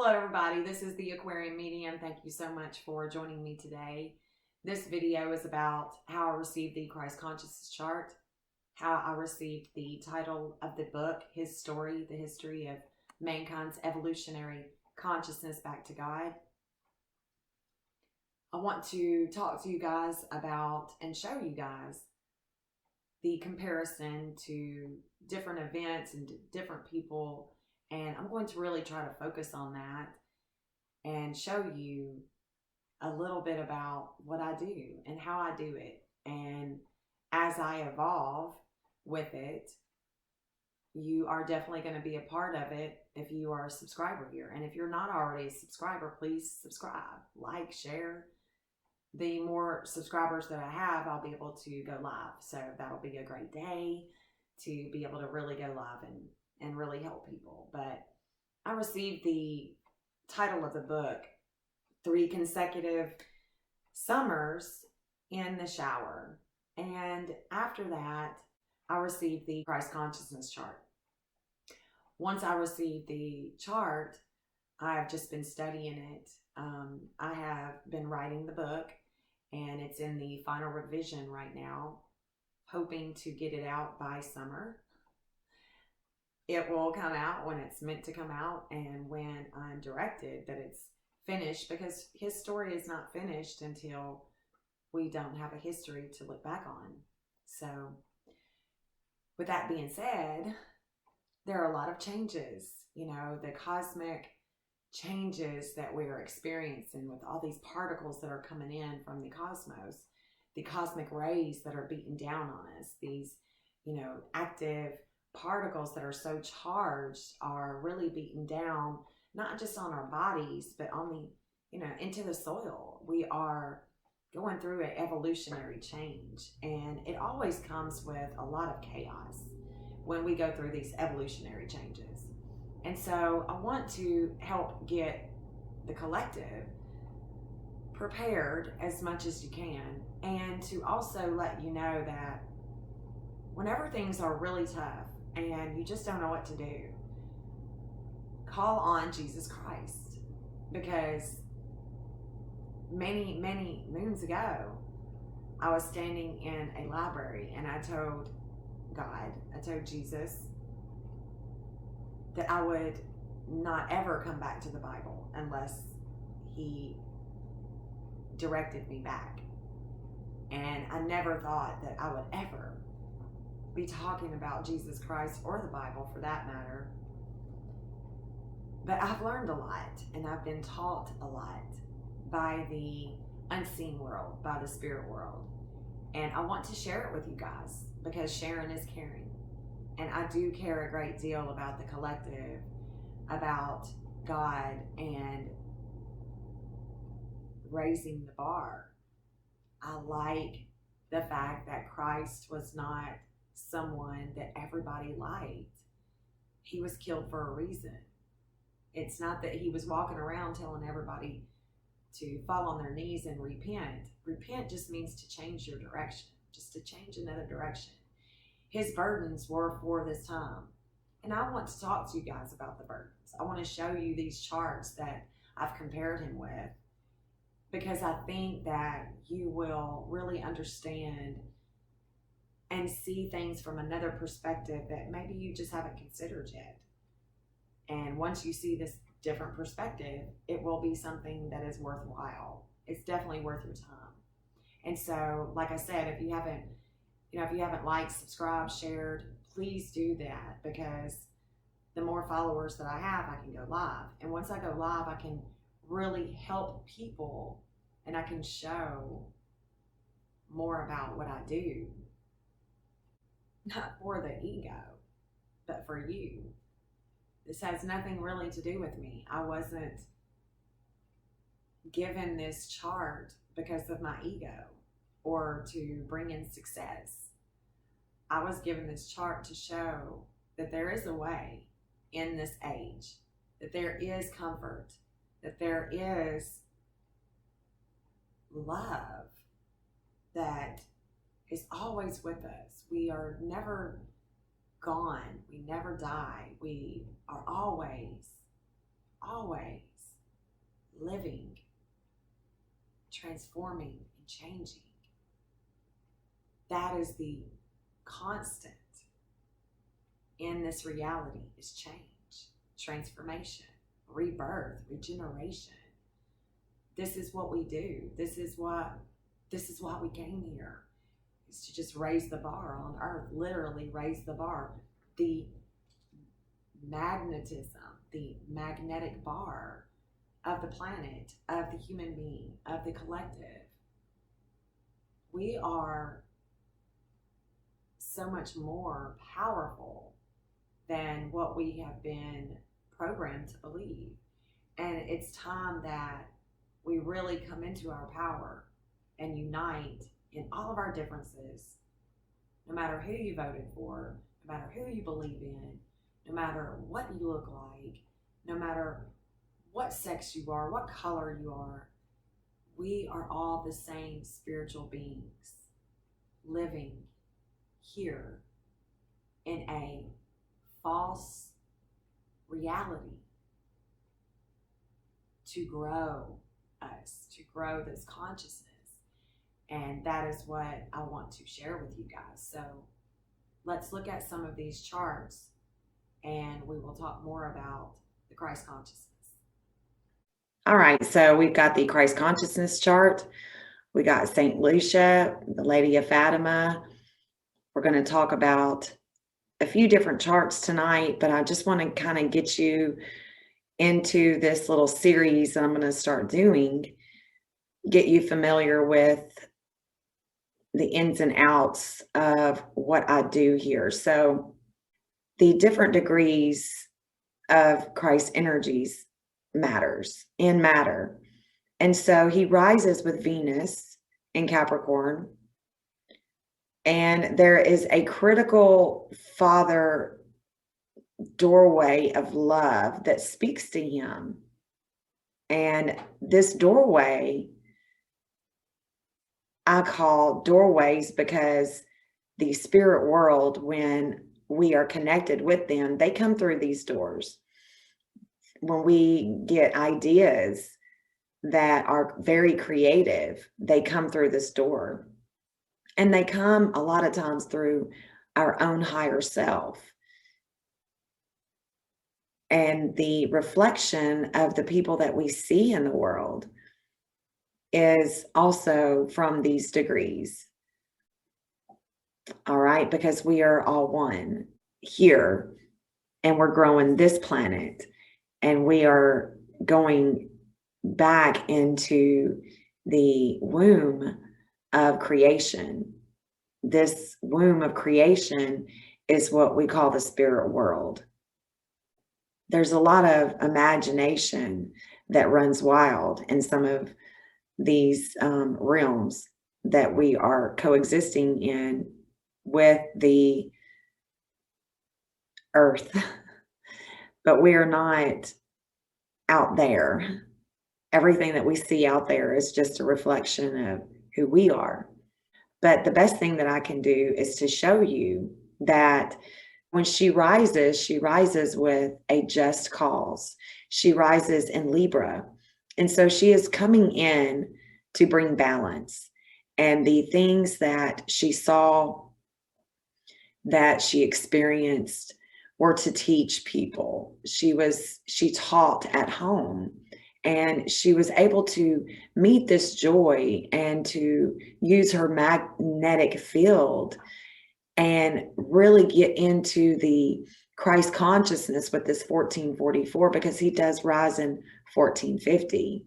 Hello everybody, this is the Aquarian Medium. Thank you so much for joining me today. This video is about how I received the Christ Consciousness chart, how I received the title of the book, His Story, the History of Mankind's Evolutionary Consciousness Back to God. I want to talk to you guys about and show you guys the comparison to different events and different people. And I'm going to really try to focus on that and show you a little bit about what I do and how I do it. And as I evolve with it, you are definitely going to be a part of it if you are a subscriber here. And if you're not already a subscriber, please subscribe, like, share. The more subscribers that I have, I'll be able to go live. So that'll be a great day to be able to really go live and really help people. But I received the title of the book, 3 Consecutive Summers in the Shower. And after that, I received the Christ Consciousness chart. Once I received the chart, I've just been studying it. I have been writing the book, and it's in the final revision right now, hoping to get it out by summer. It will come out when it's meant to come out and when I'm directed that it's finished, because his story is not finished until we don't have a history to look back on. So with that being said, there are a lot of changes, the cosmic changes that we are experiencing with all these particles that are coming in from the cosmos, the cosmic rays that are beating down on us, these, active particles that are so charged are really beating down, not just on our bodies, but on the, into the soil. We are going through an evolutionary change, and it always comes with a lot of chaos when we go through these evolutionary changes. And so I want to help get the collective prepared as much as you can, and to also let you know that whenever things are really tough and you just don't know what to do, call on Jesus Christ. Because many, many moons ago, I was standing in a library and I told God, I told Jesus that I would not ever come back to the Bible unless he directed me back. And I never thought that I would ever be talking about Jesus Christ or the Bible for that matter. But I've learned a lot, and I've been taught a lot by the unseen world, by the spirit world. And I want to share it with you guys, because sharing is caring. And I do care a great deal about the collective, about God, and raising the bar. I like the fact that Christ was not someone that everybody liked. He was killed for a reason. It's not that he was walking around telling everybody to fall on their knees and repent. Repent just means to change your direction, just to change another direction. His burdens were for this time. And I want to talk to you guys about the burdens. I want to show you these charts that I've compared him with, because I think that you will really understand and see things from another perspective that maybe you just haven't considered yet. And once you see this different perspective, it will be something that is worthwhile. It's definitely worth your time. And so, like I said, if you haven't liked, subscribed, shared, please do that, because the more followers that I have, I can go live. And once I go live, I can really help people, and I can show more about what I do. Not for the ego, but for you. This has nothing really to do with me. I wasn't given this chart because of my ego or to bring in success. I was given this chart to show that there is a way in this age, that there is comfort, that there is love that is always with us. We are never gone. We never die. We are always always living, transforming, and changing. That is the constant in this reality, is change, transformation, rebirth, regeneration. This is what we do. This is why we came here, is to just raise the bar on earth, literally raise the bar. The magnetism, the magnetic bar of the planet, of the human being, of the collective. We are so much more powerful than what we have been programmed to believe. And it's time that we really come into our power and unite in all of our differences, no matter who you voted for, no matter who you believe in, no matter what you look like, no matter what sex you are, what color you are. We are all the same spiritual beings living here in a false reality to grow us, to grow this consciousness. And that is what I want to share with you guys. So let's look at some of these charts and we will talk more about the Christ consciousness. All right, so we've got the Christ consciousness chart. We got St. Lucia, the Lady of Fatima. We're going to talk about a few different charts tonight, but I just want to kind of get you into this little series that I'm going to start doing, get you familiar with the ins and outs of what I do here. So the different degrees of Christ's energies matters in matter. And so he rises with Venus in Capricorn. And there is a critical father doorway of love that speaks to him. And this doorway, I call doorways because the spirit world, when we are connected with them, they come through these doors. When we get ideas that are very creative, they come through this door. And they come a lot of times through our own higher self. And the reflection of the people that we see in the world is also from these degrees. All right, because we are all one here, and we're growing this planet, and we are going back into the womb of creation. This womb of creation is what we call the spirit world. There's a lot of imagination that runs wild in some of these realms that we are coexisting in with the earth, but we are not out there. Everything that we see out there is just a reflection of who we are. But the best thing that I can do is to show you that when she rises with a just cause. She rises in Libra. And so she is coming in to bring balance. And the things that she saw, that she experienced, were to teach people. She taught at home, and she was able to meet this joy and to use her magnetic field and really get into the Christ consciousness with this 1444, because he does rise in 1450.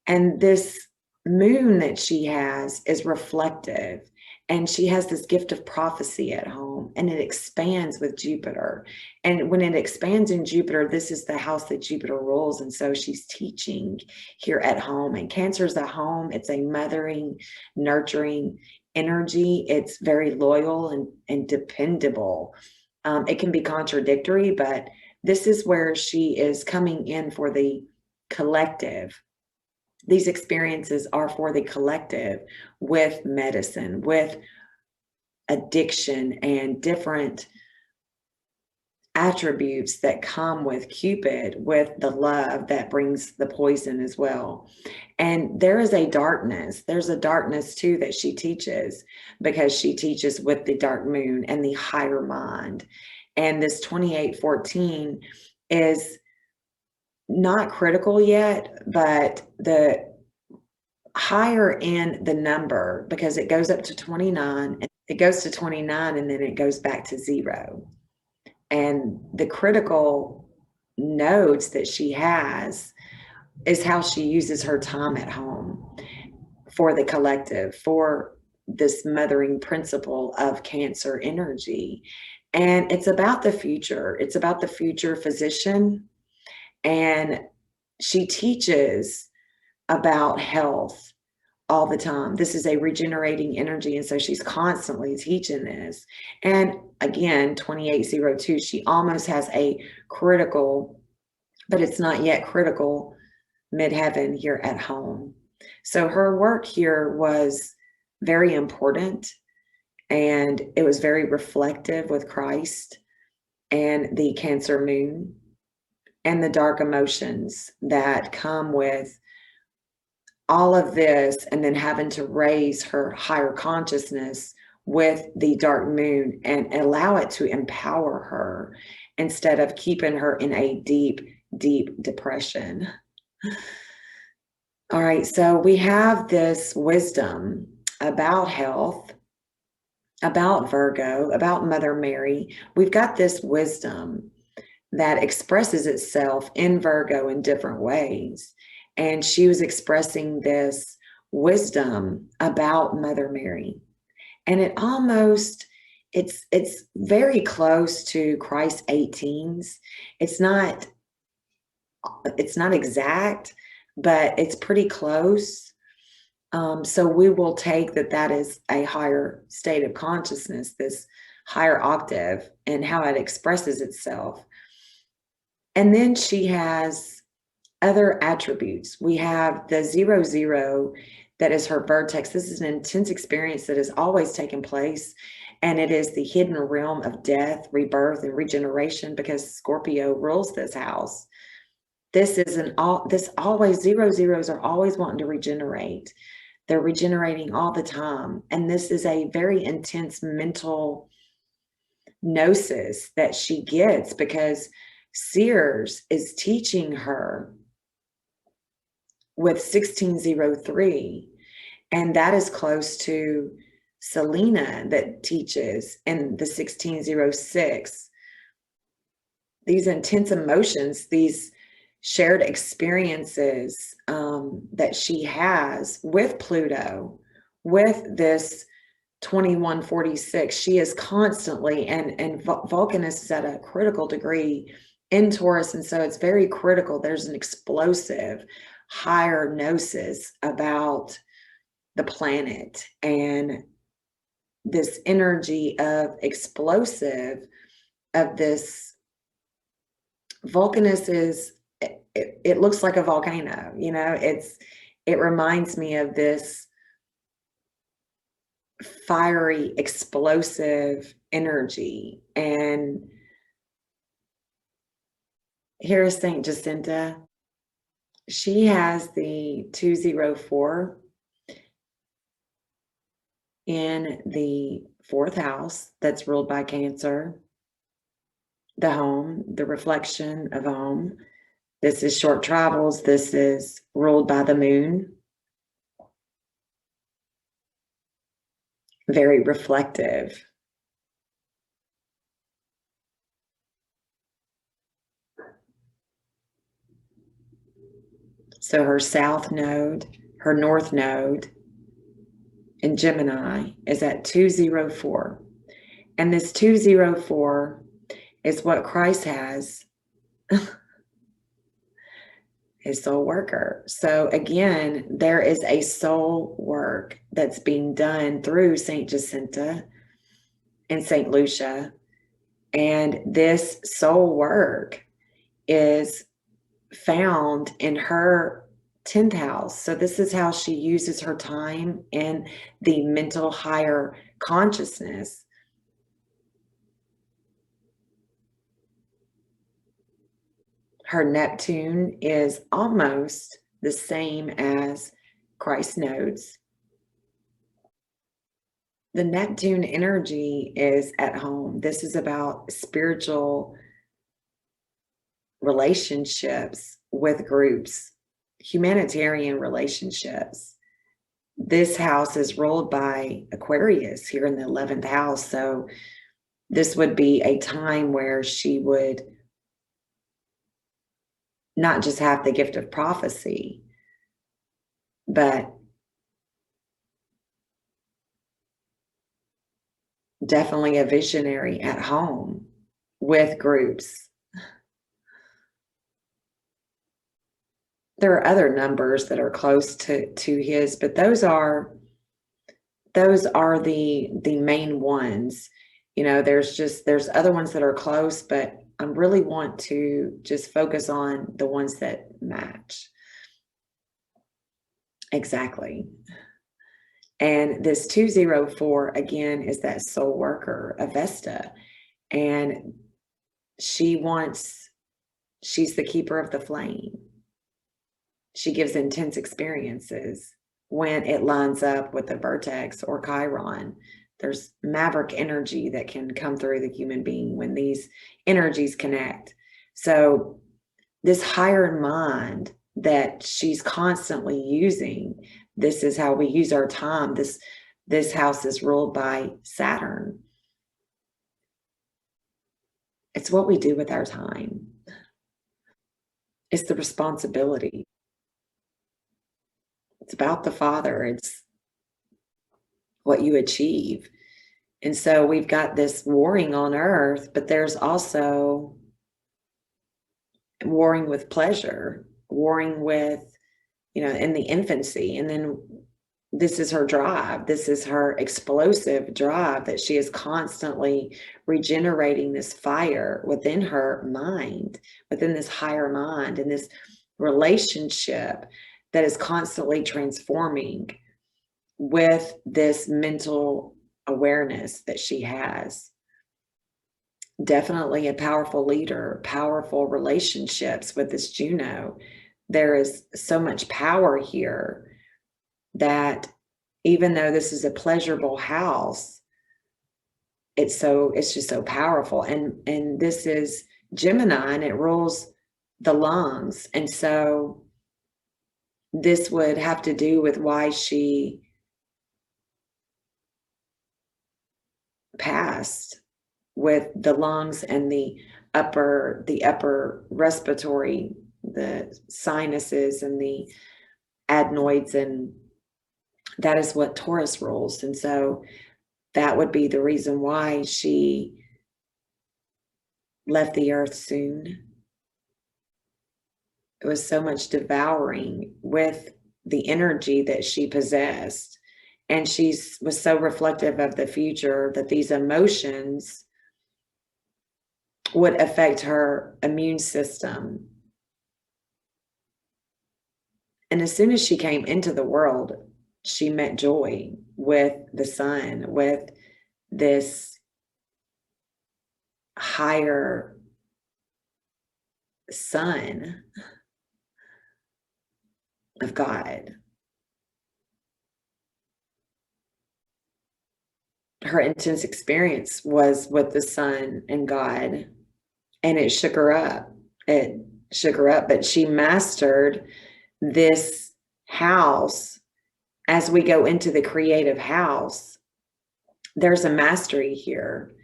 And this moon that she has is reflective, and she has this gift of prophecy at home, and it expands with Jupiter. And when it expands in Jupiter, this is the house that Jupiter rules. And so she's teaching here at home. And Cancer is a home. It's a mothering, nurturing energy. It's very loyal and dependable. It can be contradictory, but this is where she is coming in for the collective. These experiences are for the collective, with medicine, with addiction, and different attributes that come with Cupid, with the love that brings the poison as well. And there is a darkness. There's a darkness too that she teaches, because she teaches with the dark moon and the higher mind. And this 2814 is not critical yet, but the higher in the number, because it goes up to 29, it goes to 29 and then it goes back to 0. And the critical nodes that she has is how she uses her time at home for the collective, for this mothering principle of Cancer energy. And it's about the future. It's about the future physician. And she teaches about health all the time. This is a regenerating energy. And so she's constantly teaching this. And again, 2802, she almost has a critical, but it's not yet critical, midheaven here at home. So her work here was very important, and it was very reflective with Christ and the Cancer moon and the dark emotions that come with all of this, and then having to raise her higher consciousness with the dark moon and allow it to empower her instead of keeping her in a deep, deep depression. All right, so we have this wisdom about health, about Virgo, about Mother Mary. We've got this wisdom that expresses itself in Virgo in different ways. And she was expressing this wisdom about Mother Mary. And it almost, it's very close to Christ's 18s. It's not exact, but it's pretty close. So we will take that is a higher state of consciousness, this higher octave, and how it expresses itself. And then she has other attributes. We have the 00, that is her vertex. This is an intense experience that has always taken place. And it is the hidden realm of death, rebirth, and regeneration, because Scorpio rules this house. This is always, 00s are always wanting to regenerate. They're regenerating all the time. And this is a very intense mental gnosis that she gets, because Sears is teaching her with 1603, and that is close to Selena that teaches in the 1606. These intense emotions, these shared experiences that she has with Pluto, with this 2146, she is constantly, and Vulcan is at a critical degree in Taurus, and so it's very critical. There's an explosive higher gnosis about the planet, and this energy of explosive of this Vulcanus is, it looks like a volcano, you know, it reminds me of this fiery, explosive energy. And here is Saint Jacinta. She has the 204 in the 4th house that's ruled by Cancer, the home, the reflection of home. This is short travels. This is ruled by the moon. Very reflective. So her south node, her north node in Gemini is at 204. And this 204 is what Christ has, his soul worker. So again, there is a soul work that's being done through Saint Jacinta and Saint Lucia. And this soul work is found in her 10th house. So this is how she uses her time in the mental higher consciousness. Her Neptune is almost the same as Christ nodes. The Neptune energy is at home. This is about spiritual relationships with groups, humanitarian relationships. This house is ruled by Aquarius here in the 11th house. So this would be a time where she would not just have the gift of prophecy, but definitely a visionary at home with groups. There are other numbers that are close to his, but those are the main ones. You know, there's other ones that are close, but I really want to just focus on the ones that match. Exactly. And this 204 again is that soul worker, Avesta, and she's the keeper of the flame. She gives intense experiences when it lines up with the vertex or Chiron. There's maverick energy that can come through the human being when these energies connect. So this higher mind that she's constantly using, this is how we use our time. This house is ruled by Saturn. It's what we do with our time. It's the responsibility. It's about the Father. It's what you achieve. And so we've got this warring on earth, but there's also warring with pleasure, warring with, in the infancy. And then this is her drive. This is her explosive drive that she is constantly regenerating this fire within her mind, within this higher mind, and this relationship that is constantly transforming with this mental awareness that she has. Definitely a powerful leader, powerful relationships with this Juno. There is so much power here that even though this is a pleasurable house, it's just so powerful. And this is Gemini, and it rules the lungs. And so this would have to do with why she passed with the lungs and the upper respiratory, the sinuses and the adenoids, and that is what Taurus rules. And so that would be the reason why she left the earth soon. It was so much devouring with the energy that she possessed. And she was so reflective of the future that these emotions would affect her immune system. And as soon as she came into the world, she met joy with the sun, with this higher son of God. Her intense experience was with the sun and God, and it shook her up. It shook her up, but she mastered this house. As we go into the creative house, there's a mastery here,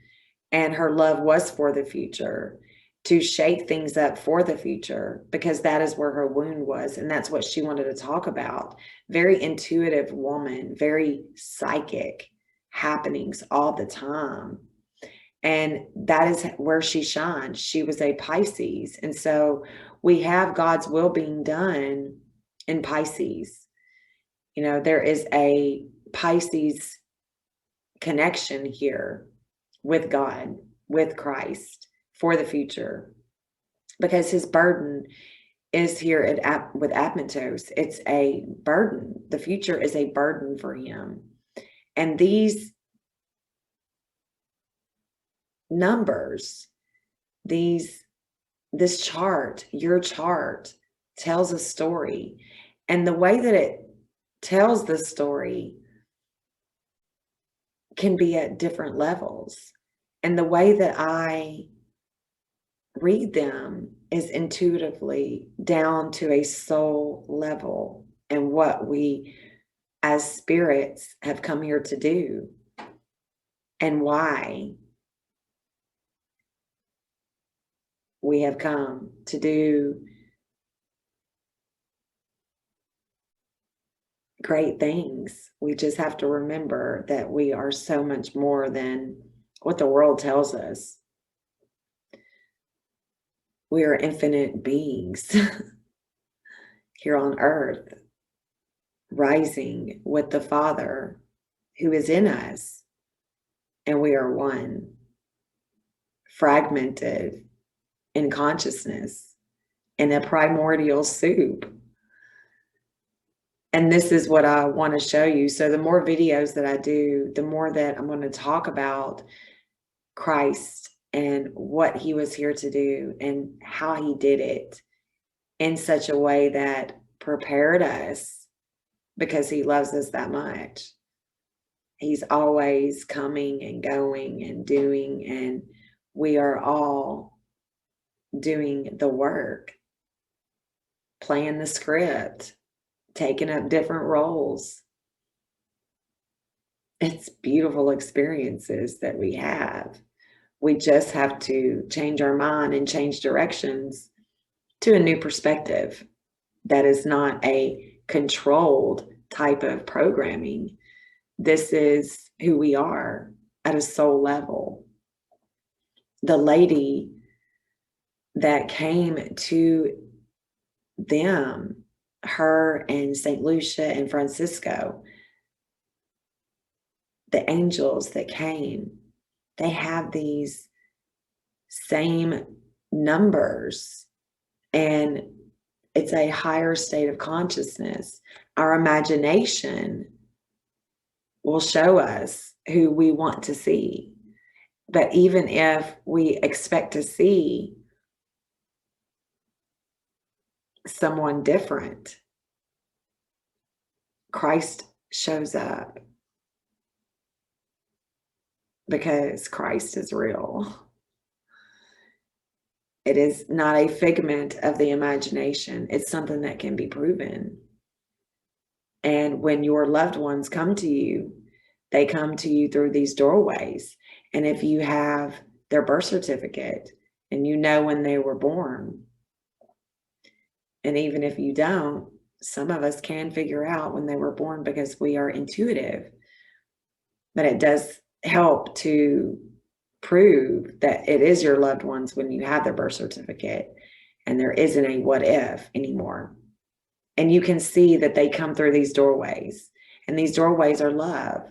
and her love was for the future, to shake things up for the future, because that is where her wound was, and that's what she wanted to talk about. Very intuitive woman, very psychic, happenings all the time. And that is where she shined. She was a Pisces. And so we have God's will being done in Pisces. There is a Pisces connection here with God, with Christ for the future, because his burden is here with Apnatos. It's a burden. The future is a burden for him. And these numbers, these this chart, your chart, tells a story. And the way that it tells the story can be at different levels. And the way that I read them is intuitively down to a soul level and what we as spirits have come here to do and why we have come to do great things. We just have to remember that we are so much more than what the world tells us. We are infinite beings here on earth, rising with the Father who is in us, and we are one, fragmented in consciousness in a primordial soup. And this is what I want to show you. So the more videos that I do, the more that I'm going to talk about Christ and what he was here to do and how he did it in such a way that prepared us, because he loves us that much. He's always coming and going and doing, and we are all doing the work, playing the script, taking up different roles. It's beautiful experiences that we have. We just have to change our mind and change directions to a new perspective that is not a controlled type of programming. This is who we are at a soul level. The lady that came to them, her and St. Lucia and Francisco, the angels that came, they have these same numbers, and it's a higher state of consciousness. Our imagination will show us who we want to see. But even if we expect to see someone different, Christ shows up, because Christ is real. It is not a figment of the imagination. It's something that can be proven. And when your loved ones come to you, they come to you through these doorways. And if you have their birth certificate and you know when they were born, and even if you don't, some of us can figure out when they were born because we are intuitive. But it does help to prove that it is your loved ones when you have their birth certificate and there isn't a what if anymore. And you can see that they come through these doorways, and these doorways are love.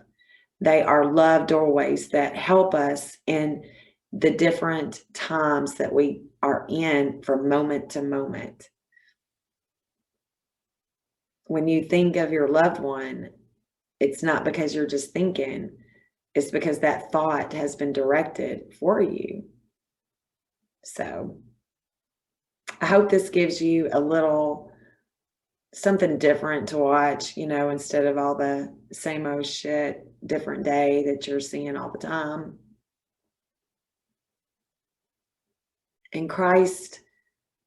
They are love doorways that help us in the different times that we are in from moment to moment. When you think of your loved one, it's not because you're just thinking, it's because that thought has been directed for you. So I hope this gives you a little something different to watch, instead of all the same old shit, different day that you're seeing all the time. And Christ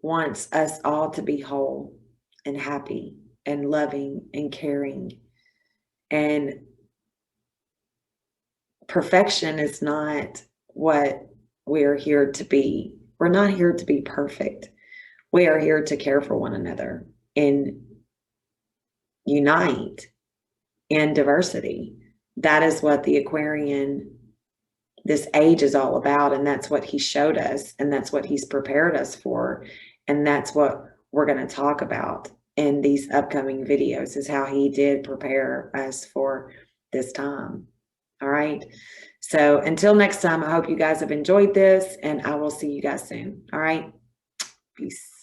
wants us all to be whole and happy and loving and caring. And perfection is not what we're here to be. We're not here to be perfect. We are here to care for one another and unite in diversity. That is what the Aquarian, this age, is all about. And that's what he showed us. And that's what he's prepared us for. And that's what we're going to talk about in these upcoming videos, is how he did prepare us for this time. All right. So until next time, I hope you guys have enjoyed this, and I will see you guys soon. All right. Peace.